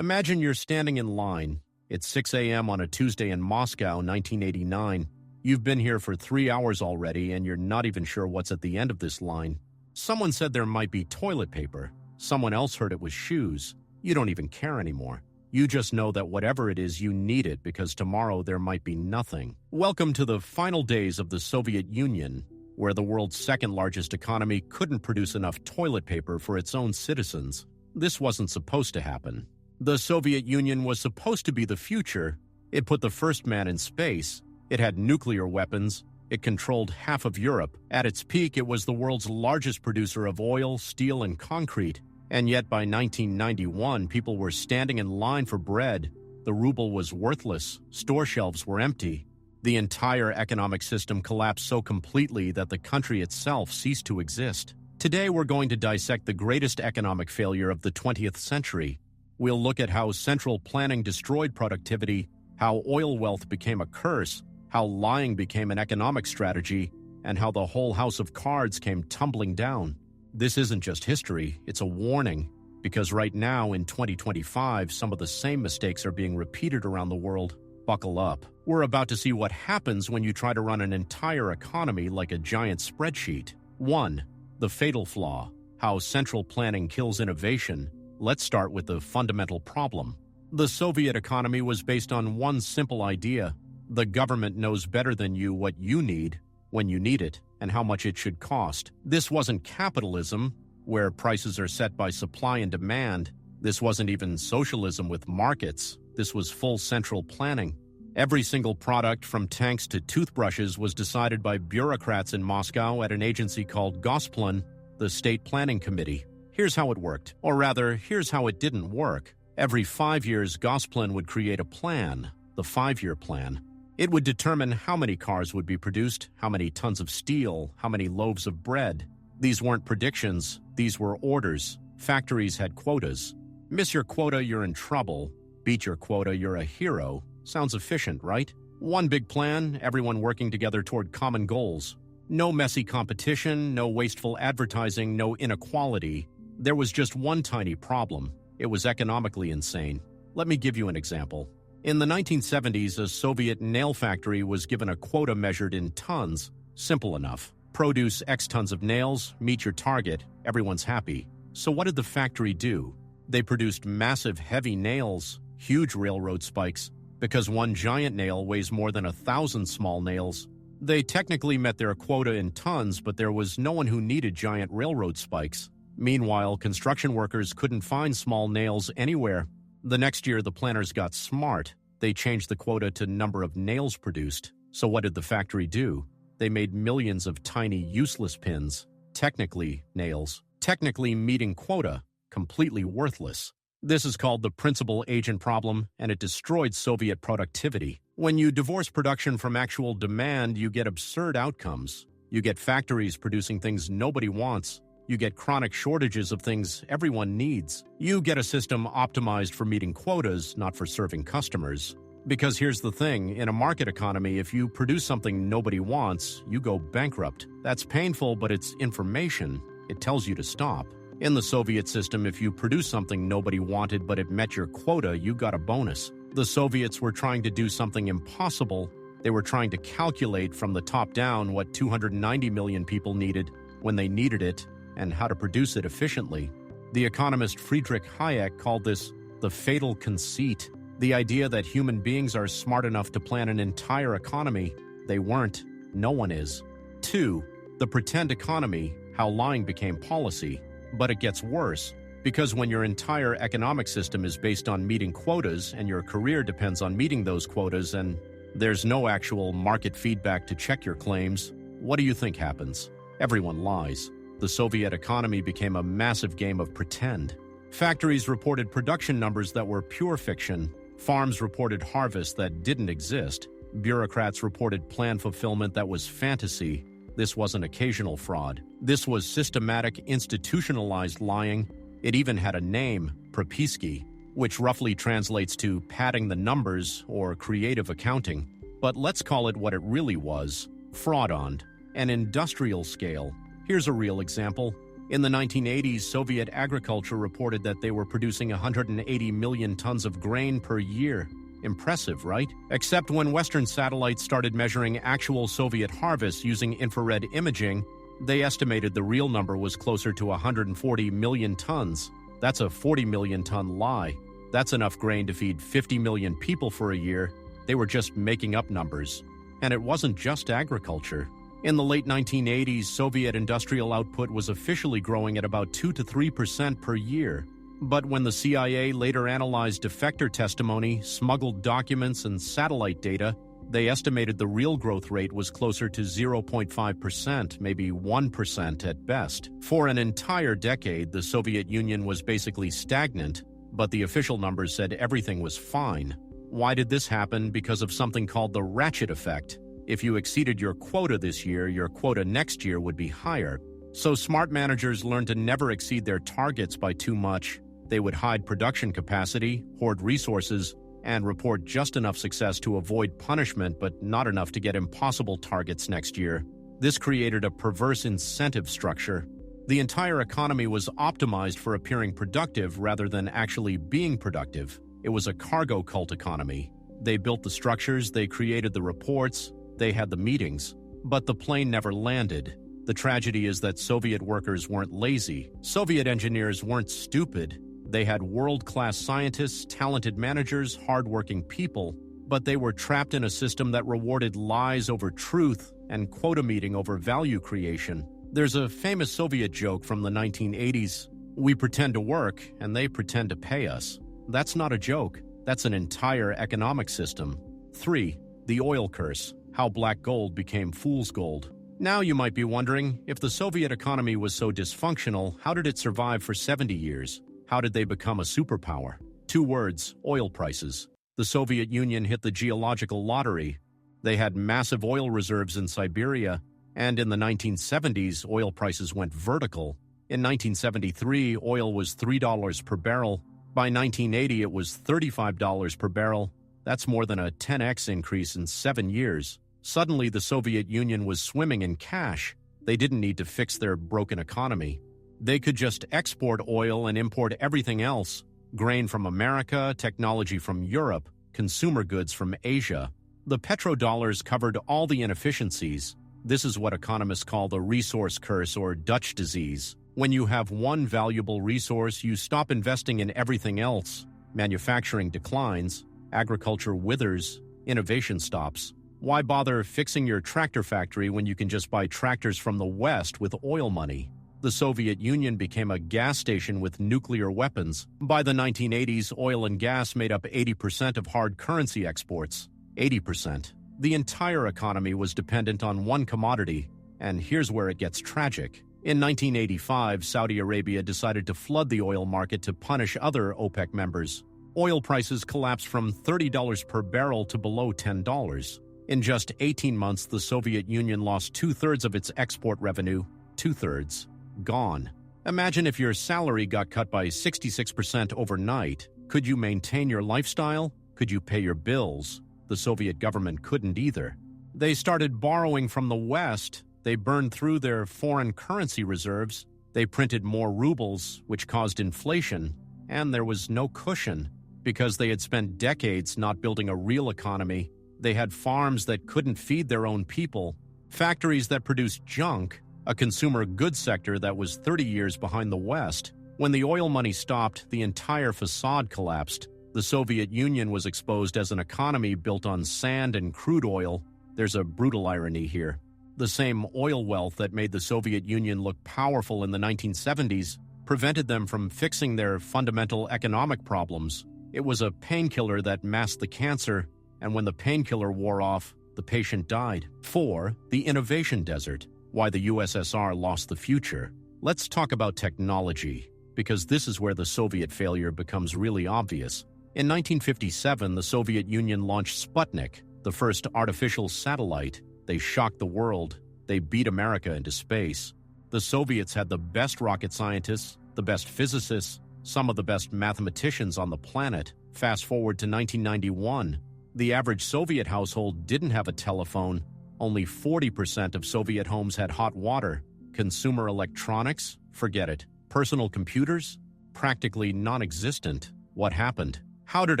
Imagine you're standing in line. It's 6 a.m. on a Tuesday in Moscow, 1989. You've been here for 3 hours already, and you're not even sure what's at the end of this line. Someone said there might be toilet paper. Someone else heard it was shoes. You don't even care anymore. You just know that whatever it is, you need it because tomorrow there might be nothing. Welcome to the final days of the Soviet Union, where the world's second-largest economy couldn't produce enough toilet paper for its own citizens. This wasn't supposed to happen. The Soviet Union was supposed to be the future. It put the first man in space. It had nuclear weapons. It controlled half of Europe. At its peak, it was the world's largest producer of oil, steel, and concrete. And yet by 1991, people were standing in line for bread. The ruble was worthless. Store shelves were empty. The entire economic system collapsed so completely that the country itself ceased to exist. Today, we're going to dissect the greatest economic failure of the 20th century. We'll look at how central planning destroyed productivity, how oil wealth became a curse, how lying became an economic strategy, and how the whole house of cards came tumbling down. This isn't just history, it's a warning, because right now in 2025, some of the same mistakes are being repeated around the world. Buckle up. We're about to see what happens when you try to run an entire economy like a giant spreadsheet. 1. The fatal flaw. How central planning kills innovation. Let's start with the fundamental problem. The Soviet economy was based on one simple idea. The government knows better than you what you need, when you need it, and how much it should cost. This wasn't capitalism, where prices are set by supply and demand. This wasn't even socialism with markets. This was full central planning. Every single product, from tanks to toothbrushes, was decided by bureaucrats in Moscow at an agency called Gosplan, the State Planning Committee. Here's how it worked. Or rather, here's how it didn't work. Every 5 years, Gosplan would create a plan, the 5-year plan. It would determine how many cars would be produced, how many tons of steel, how many loaves of bread. These weren't predictions, these were orders. Factories had quotas. Miss your quota, you're in trouble. Beat your quota, you're a hero. Sounds efficient, right? One big plan, everyone working together toward common goals. No messy competition, no wasteful advertising, no inequality. There was just one tiny problem. It was economically insane. Let me give you an example. In the 1970s, a Soviet nail factory was given a quota measured in tons. Simple enough. Produce X tons of nails, meet your target, everyone's happy. So what did the factory do? They produced massive heavy nails, huge railroad spikes, because one giant nail weighs more than 1,000 small nails. They technically met their quota in tons, but there was no one who needed giant railroad spikes. Meanwhile, construction workers couldn't find small nails anywhere. The next year, the planners got smart. They changed the quota to number of nails produced. So what did the factory do? They made millions of tiny, useless pins. Technically, nails. Technically meeting quota. Completely worthless. This is called the principal-agent problem, and it destroyed Soviet productivity. When you divorce production from actual demand, you get absurd outcomes. You get factories producing things nobody wants. You get chronic shortages of things everyone needs. You get a system optimized for meeting quotas, not for serving customers. Because here's the thing, in a market economy, if you produce something nobody wants, you go bankrupt. That's painful, but it's information. It tells you to stop. In the Soviet system, if you produce something nobody wanted but it met your quota, you got a bonus. The Soviets were trying to do something impossible. They were trying to calculate from the top down what 290 million people needed, when they needed it, and how to produce it efficiently. The economist Friedrich Hayek called this the fatal conceit, the idea that human beings are smart enough to plan an entire economy. They weren't. No one is. 2. The pretend economy, how lying became policy. But it gets worse, because when your entire economic system is based on meeting quotas and your career depends on meeting those quotas and there's no actual market feedback to check your claims, what do you think happens? Everyone lies. The Soviet economy became a massive game of pretend. Factories reported production numbers that were pure fiction. Farms reported harvests that didn't exist. Bureaucrats reported plan fulfillment that was fantasy. This wasn't occasional fraud. This was systematic, institutionalized lying. It even had a name, propisky, which roughly translates to padding the numbers or creative accounting. But let's call it what it really was, fraud on an industrial scale. Here's a real example. In the 1980s, Soviet agriculture reported that they were producing 180 million tons of grain per year. Impressive, right? Except when Western satellites started measuring actual Soviet harvests using infrared imaging, they estimated the real number was closer to 140 million tons. That's a 40 million ton lie. That's enough grain to feed 50 million people for a year. They were just making up numbers. And it wasn't just agriculture. In the late 1980s, Soviet industrial output was officially growing at about 2 to 3% per year. But when the CIA later analyzed defector testimony, smuggled documents, and satellite data, they estimated the real growth rate was closer to 0.5%, maybe 1% at best. For an entire decade, the Soviet Union was basically stagnant, but the official numbers said everything was fine. Why did this happen? Because of something called the ratchet effect. If you exceeded your quota this year, your quota next year would be higher. So smart managers learned to never exceed their targets by too much. They would hide production capacity, hoard resources, and report just enough success to avoid punishment, but not enough to get impossible targets next year. This created a perverse incentive structure. The entire economy was optimized for appearing productive rather than actually being productive. It was a cargo cult economy. They built the structures, they created the reports, they had the meetings, but the plane never landed. The tragedy is that Soviet workers weren't lazy. Soviet engineers weren't stupid. They had world-class scientists, talented managers, hard-working people, but they were trapped in a system that rewarded lies over truth and quota meeting over value creation. There's a famous Soviet joke from the 1980s. We pretend to work, and they pretend to pay us. That's not a joke. That's an entire economic system. 3. The oil curse. How black gold became fool's gold. Now you might be wondering, if the Soviet economy was so dysfunctional, how did it survive for 70 years? How did they become a superpower? 2 words: oil prices. The Soviet Union hit the geological lottery. They had massive oil reserves in Siberia, and in the 1970s, oil prices went vertical. In 1973, oil was $3 per barrel. By 1980, it was $35 per barrel. That's more than a 10x increase in 7 years. Suddenly, the Soviet Union was swimming in cash. They didn't need to fix their broken economy. They could just export oil and import everything else: grain from America, technology from Europe, consumer goods from Asia. The petrodollars covered all the inefficiencies. This is what economists call the resource curse or Dutch disease. When you have one valuable resource, you stop investing in everything else. Manufacturing declines, agriculture withers, innovation stops. Why bother fixing your tractor factory when you can just buy tractors from the West with oil money? The Soviet Union became a gas station with nuclear weapons. By the 1980s, oil and gas made up 80% of hard currency exports. 80%. The entire economy was dependent on one commodity, and here's where it gets tragic. In 1985, Saudi Arabia decided to flood the oil market to punish other OPEC members. Oil prices collapsed from $30 per barrel to below $10. In just 18 months, the Soviet Union lost 2/3 of its export revenue. 2/3. Gone. Imagine if your salary got cut by 66% overnight. Could you maintain your lifestyle? Could you pay your bills? The Soviet government couldn't either. They started borrowing from the West. They burned through their foreign currency reserves. They printed more rubles, which caused inflation. And there was no cushion. Because they had spent decades not building a real economy, they had farms that couldn't feed their own people, factories that produced junk, a consumer goods sector that was 30 years behind the West. When the oil money stopped, the entire facade collapsed. The Soviet Union was exposed as an economy built on sand and crude oil. There's a brutal irony here. The same oil wealth that made the Soviet Union look powerful in the 1970s prevented them from fixing their fundamental economic problems. It was a painkiller that masked the cancer, and when the painkiller wore off, the patient died. 4. The innovation desert. Why the USSR lost the future. Let's talk about technology, because this is where the Soviet failure becomes really obvious. In 1957, the Soviet Union launched Sputnik, the first artificial satellite. They shocked the world. They beat America into space. The Soviets had the best rocket scientists, the best physicists, some of the best mathematicians on the planet. Fast forward to 1991. The average Soviet household didn't have a telephone. Only 40% of Soviet homes had hot water. Consumer electronics? Forget it. Personal computers? Practically non-existent. What happened? How did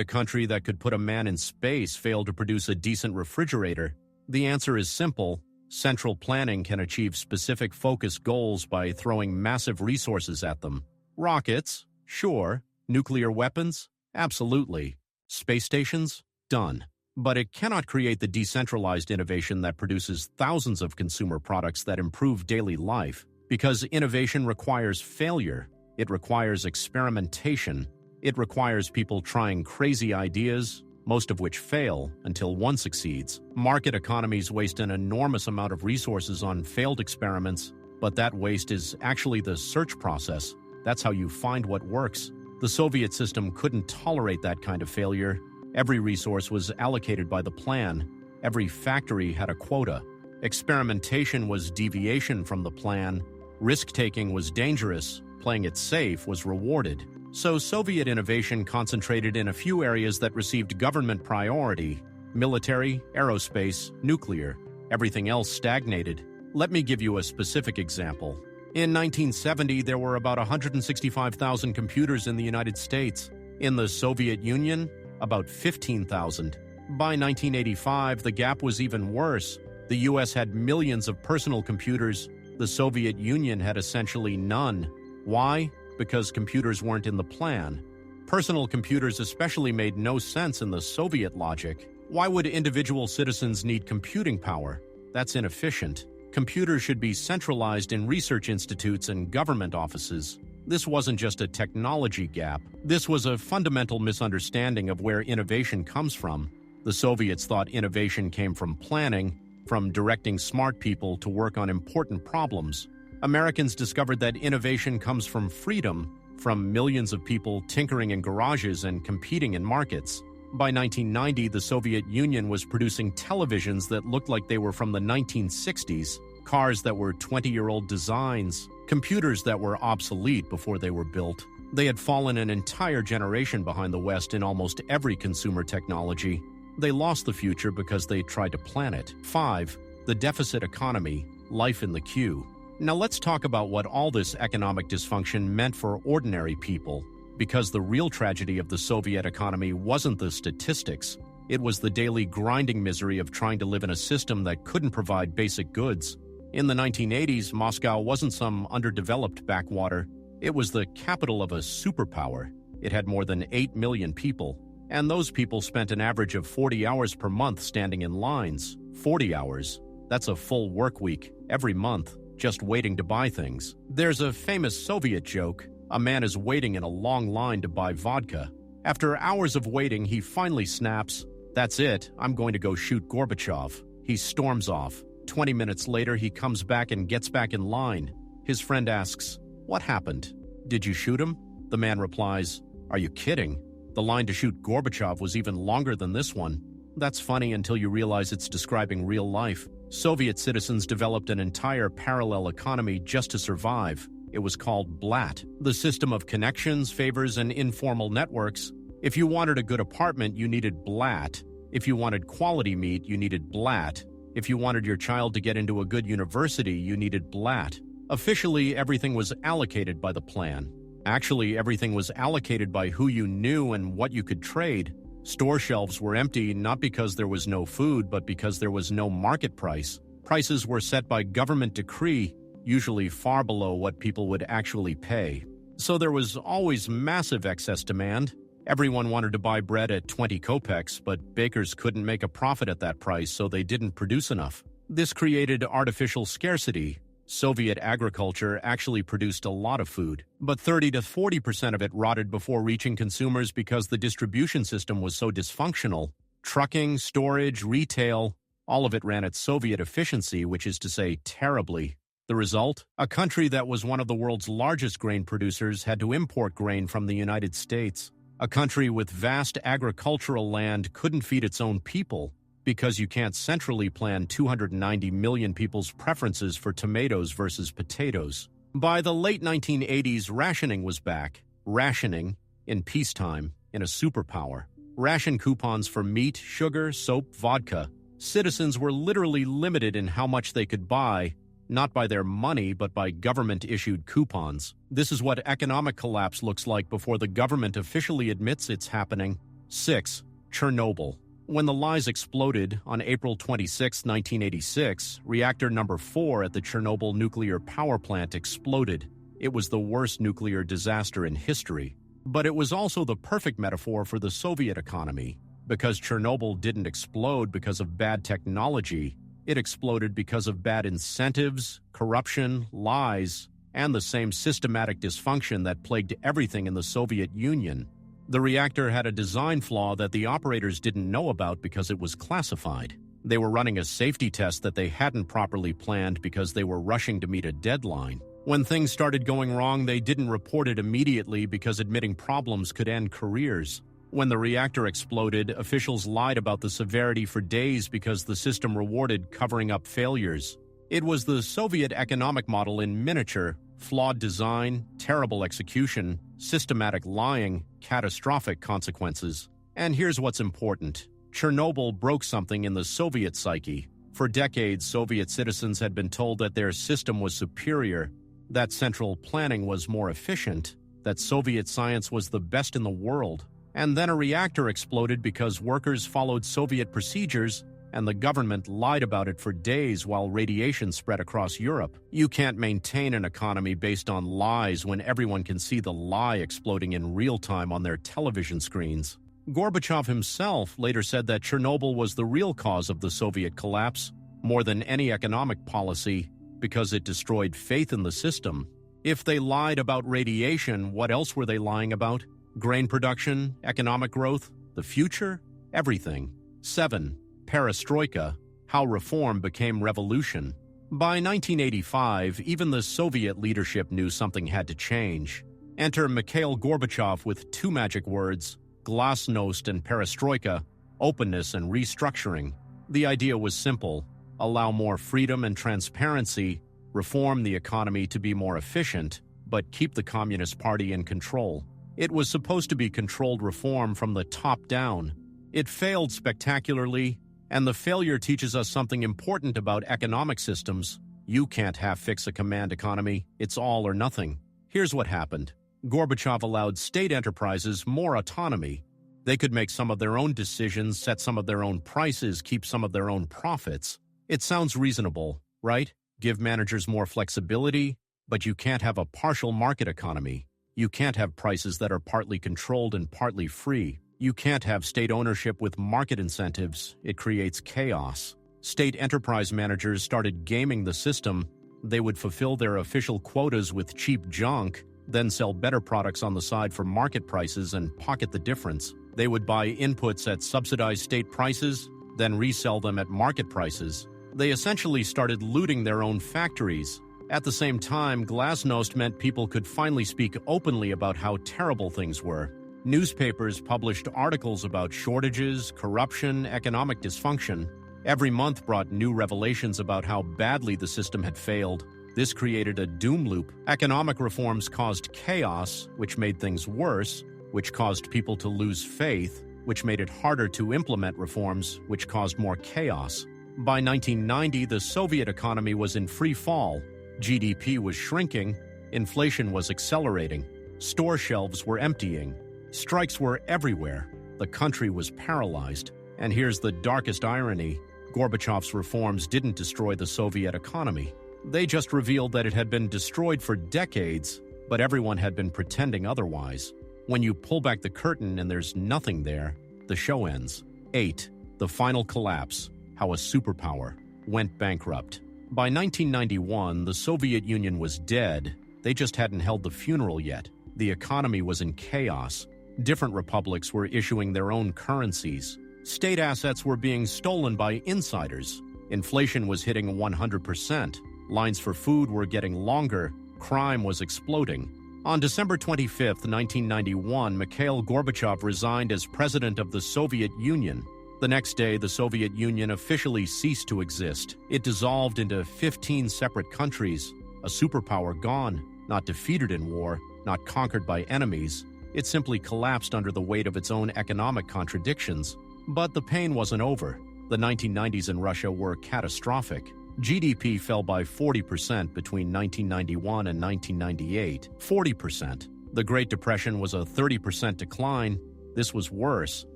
a country that could put a man in space fail to produce a decent refrigerator? The answer is simple. Central planning can achieve specific focused goals by throwing massive resources at them. Rockets? Sure. Nuclear weapons? Absolutely. Space stations? Done. But it cannot create the decentralized innovation that produces thousands of consumer products that improve daily life, because innovation requires failure. It requires experimentation. It requires people trying crazy ideas, most of which fail until one succeeds. Market economies waste an enormous amount of resources on failed experiments, but that waste is actually the search process. That's how you find what works. The Soviet system couldn't tolerate that kind of failure. Every resource was allocated by the plan. Every factory had a quota. Experimentation was deviation from the plan. Risk-taking was dangerous. Playing it safe was rewarded. So Soviet innovation concentrated in a few areas that received government priority: military, aerospace, nuclear. Everything else stagnated. Let me give you a specific example. In 1970, there were about 165,000 computers in the United States. In the Soviet Union, about 15,000. By 1985, the gap was even worse. The U.S. had millions of personal computers. The Soviet Union had essentially none. Why? Because computers weren't in the plan. Personal computers especially made no sense in the Soviet logic. Why would individual citizens need computing power? That's inefficient. Computers should be centralized in research institutes and government offices. This wasn't just a technology gap. This was a fundamental misunderstanding of where innovation comes from. The Soviets thought innovation came from planning, from directing smart people to work on important problems. Americans discovered that innovation comes from freedom, from millions of people tinkering in garages and competing in markets. By 1990, the Soviet Union was producing televisions that looked like they were from the 1960s, cars that were 20-year-old designs, computers that were obsolete before they were built. They had fallen an entire generation behind the West in almost every consumer technology. They lost the future because they tried to plan it. 5. The deficit economy, life in the queue. Now let's talk about what all this economic dysfunction meant for ordinary people, because the real tragedy of the Soviet economy wasn't the statistics. It was the daily grinding misery of trying to live in a system that couldn't provide basic goods. In the 1980s, Moscow wasn't some underdeveloped backwater. It was the capital of a superpower. It had more than 8 million people, and those people spent an average of 40 hours per month standing in lines. 40 hours. That's a full work week, every month, just waiting to buy things. There's a famous Soviet joke. A man is waiting in a long line to buy vodka. After hours of waiting, he finally snaps, "That's it, I'm going to go shoot Gorbachev." He storms off. 20 minutes later, he comes back and gets back in line. His friend asks, "What happened? Did you shoot him?" The man replies, "Are you kidding? The line to shoot Gorbachev was even longer than this one." That's funny until you realize it's describing real life. Soviet citizens developed an entire parallel economy just to survive. It was called BLAT, the system of connections, favors, and informal networks. If you wanted a good apartment, you needed BLAT. If you wanted quality meat, you needed BLAT. If you wanted your child to get into a good university, you needed BLAT. Officially, everything was allocated by the plan. Actually, everything was allocated by who you knew and what you could trade. Store shelves were empty not because there was no food, but because there was no market price. Prices were set by government decree, usually far below what people would actually pay. So there was always massive excess demand. Everyone wanted to buy bread at 20 kopecks, but bakers couldn't make a profit at that price, so they didn't produce enough. This created artificial scarcity. Soviet agriculture actually produced a lot of food, but 30 to 40% of it rotted before reaching consumers because the distribution system was so dysfunctional. Trucking, storage, retail, all of it ran at Soviet efficiency, which is to say terribly. The result? A country that was one of the world's largest grain producers had to import grain from the United States. A country with vast agricultural land couldn't feed its own people, because you can't centrally plan 290 million people's preferences for tomatoes versus potatoes. By the late 1980s, rationing was back. Rationing, in peacetime, in a superpower. Ration coupons for meat, sugar, soap, vodka. Citizens were literally limited in how much they could buy. not by their money but by government-issued coupons. This is what economic collapse looks like before the government officially admits it's happening. 6. Chernobyl. When the lies exploded on April 26, 1986, reactor number 4 at the Chernobyl nuclear power plant exploded. It was the worst nuclear disaster in history. But it was also the perfect metaphor for the Soviet economy. Because Chernobyl didn't explode because of bad technology, it exploded because of bad incentives, corruption, lies, and the same systematic dysfunction that plagued everything in the Soviet Union. The reactor had a design flaw that the operators didn't know about because it was classified. They were running a safety test that they hadn't properly planned because they were rushing to meet a deadline. When things started going wrong, they didn't report it immediately because admitting problems could end careers. When the reactor exploded, officials lied about the severity for days because the system rewarded covering up failures. It was the Soviet economic model in miniature: flawed design, terrible execution, systematic lying, catastrophic consequences. And here's what's important. Chernobyl broke something in the Soviet psyche. For decades, Soviet citizens had been told that their system was superior, that central planning was more efficient, that Soviet science was the best in the world. And then a reactor exploded because workers followed Soviet procedures and the government lied about it for days while radiation spread across Europe. You can't maintain an economy based on lies when everyone can see the lie exploding in real time on their television screens. Gorbachev himself later said that Chernobyl was the real cause of the Soviet collapse, more than any economic policy, because it destroyed faith in the system. If they lied about radiation, what else were they lying about? Grain production, economic growth, the future, everything. 7. Perestroika, how reform became revolution. By 1985, even the Soviet leadership knew something had to change. Enter Mikhail Gorbachev with two magic words: Glasnost and Perestroika, openness and restructuring. The idea was simple: allow more freedom and transparency, reform the economy to be more efficient, but keep the Communist Party in control. It was supposed to be controlled reform from the top down. It failed spectacularly, and the failure teaches us something important about economic systems. You can't half-fix a command economy. It's all or nothing. Here's what happened. Gorbachev allowed state enterprises more autonomy. They could make some of their own decisions, set some of their own prices, keep some of their own profits. It sounds reasonable, right? Give managers more flexibility, but you can't have a partial market economy. You can't have prices that are partly controlled and partly free. You can't have state ownership with market incentives. It creates chaos. State enterprise managers started gaming the system. They would fulfill their official quotas with cheap junk, then sell better products on the side for market prices and pocket the difference. They would buy inputs at subsidized state prices, then resell them at market prices. They essentially started looting their own factories. At the same time, Glasnost meant people could finally speak openly about how terrible things were. Newspapers published articles about shortages, corruption, economic dysfunction. Every month brought new revelations about how badly the system had failed. This created a doom loop. Economic reforms caused chaos, which made things worse, which caused people to lose faith, which made it harder to implement reforms, which caused more chaos. By 1990, the Soviet economy was in free fall. GDP was shrinking, inflation was accelerating, store shelves were emptying, strikes were everywhere, the country was paralyzed. And here's the darkest irony: Gorbachev's reforms didn't destroy the Soviet economy. They just revealed that it had been destroyed for decades, but everyone had been pretending otherwise. When you pull back the curtain and there's nothing there, the show ends. 8. The final collapse: how a superpower went bankrupt. By 1991, the Soviet Union was dead. They just hadn't held the funeral yet. The economy was in chaos. Different republics were issuing their own currencies. State assets were being stolen by insiders. Inflation was hitting 100%. Lines for food were getting longer. Crime was exploding. On December 25, 1991, Mikhail Gorbachev resigned as president of the Soviet Union. The next day, the Soviet Union officially ceased to exist. It dissolved into 15 separate countries. A superpower gone, not defeated in war, not conquered by enemies. It simply collapsed under the weight of its own economic contradictions. But the pain wasn't over. The 1990s in Russia were catastrophic. GDP fell by 40% between 1991 and 1998. 40%. The Great Depression was a 30% decline. This was worse.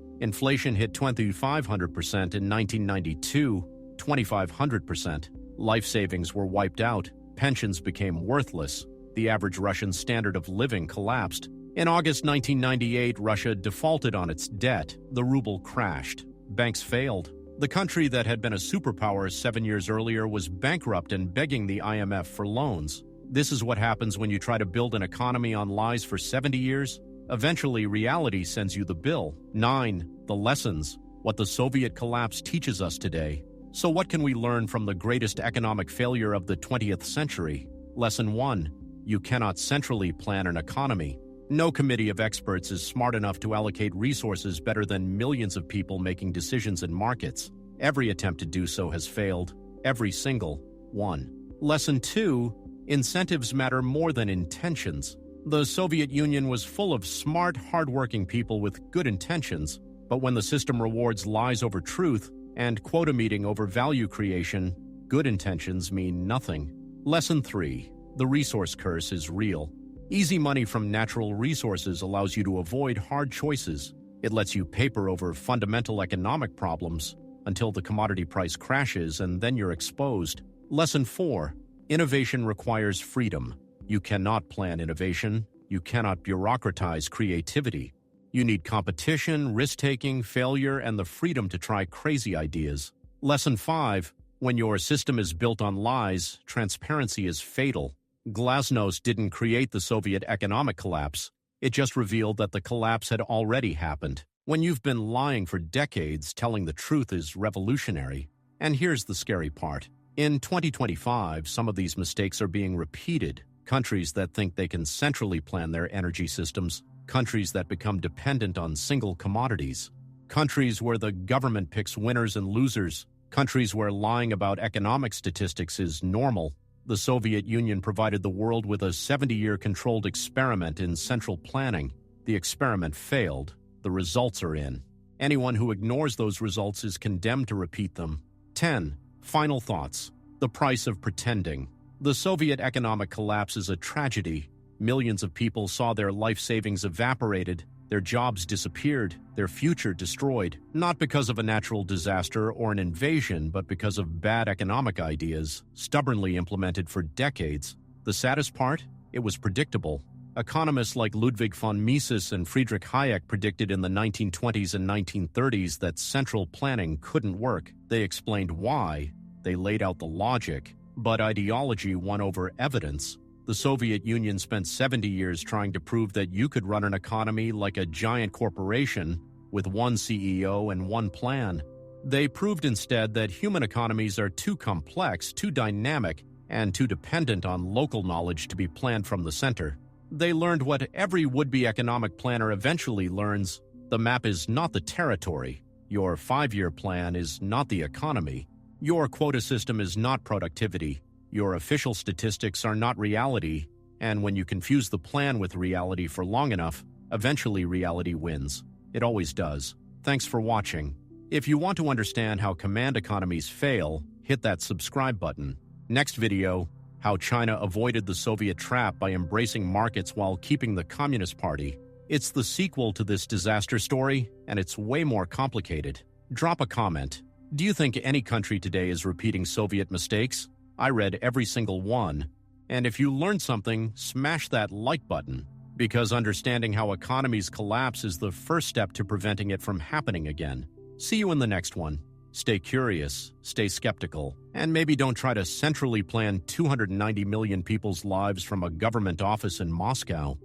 Inflation hit 2,500% in 1992, 2,500%. Life savings were wiped out. Pensions became worthless. The average Russian standard of living collapsed. In August 1998, Russia defaulted on its debt. The ruble crashed. Banks failed. The country that had been a superpower 7 years earlier was bankrupt and begging the IMF for loans. This is what happens when you try to build an economy on lies for 70 years. Eventually, reality sends you the bill. 9. The lessons. What the Soviet collapse teaches us today. So what can we learn from the greatest economic failure of the 20th century? Lesson 1. You cannot centrally plan an economy. No committee of experts is smart enough to allocate resources better than millions of people making decisions in markets. Every attempt to do so has failed. Every single one. Lesson 2. Incentives matter more than intentions. The Soviet Union was full of smart, hardworking people with good intentions, but when the system rewards lies over truth and quota meeting over value creation, good intentions mean nothing. Lesson 3. The resource curse is real. Easy money from natural resources allows you to avoid hard choices. It lets you paper over fundamental economic problems until the commodity price crashes and then you're exposed. Lesson 4. Innovation requires freedom. You cannot plan innovation. You cannot bureaucratize creativity. You need competition, risk-taking, failure, and the freedom to try crazy ideas. Lesson 5. When your system is built on lies, transparency is fatal. Glasnost didn't create the Soviet economic collapse. It just revealed that the collapse had already happened. When you've been lying for decades, telling the truth is revolutionary. And here's the scary part. In 2025, some of these mistakes are being repeated. Countries that think they can centrally plan their energy systems. Countries that become dependent on single commodities. Countries where the government picks winners and losers. Countries where lying about economic statistics is normal. The Soviet Union provided the world with a 70-year controlled experiment in central planning. The experiment failed. The results are in. Anyone who ignores those results is condemned to repeat them. 10. Final thoughts. The price of pretending. The Soviet economic collapse is a tragedy. Millions of people saw their life savings evaporated, their jobs disappeared, their future destroyed, not because of a natural disaster or an invasion, but because of bad economic ideas, stubbornly implemented for decades. The saddest part? It was predictable. Economists like Ludwig von Mises and Friedrich Hayek predicted in the 1920s and 1930s that central planning couldn't work. They explained why. They laid out the logic. But ideology won over evidence. The Soviet Union spent 70 years trying to prove that you could run an economy like a giant corporation with one CEO and one plan. They proved instead that human economies are too complex, too dynamic, and too dependent on local knowledge to be planned from the center. They learned what every would-be economic planner eventually learns. The map is not the territory. Your 5-year plan is not the economy. Your quota system is not productivity. Your official statistics are not reality. And when you confuse the plan with reality for long enough, eventually reality wins. It always does. Thanks for watching. If you want to understand how command economies fail, hit that subscribe button. Next video, how China avoided the Soviet trap by embracing markets while keeping the Communist Party. It's the sequel to this disaster story, and it's way more complicated. Drop a comment. Do you think any country today is repeating Soviet mistakes? I read every single one. And if you learned something, smash that like button, because understanding how economies collapse is the first step to preventing it from happening again. See you in the next one. Stay curious, stay skeptical, and maybe don't try to centrally plan 290 million people's lives from a government office in Moscow.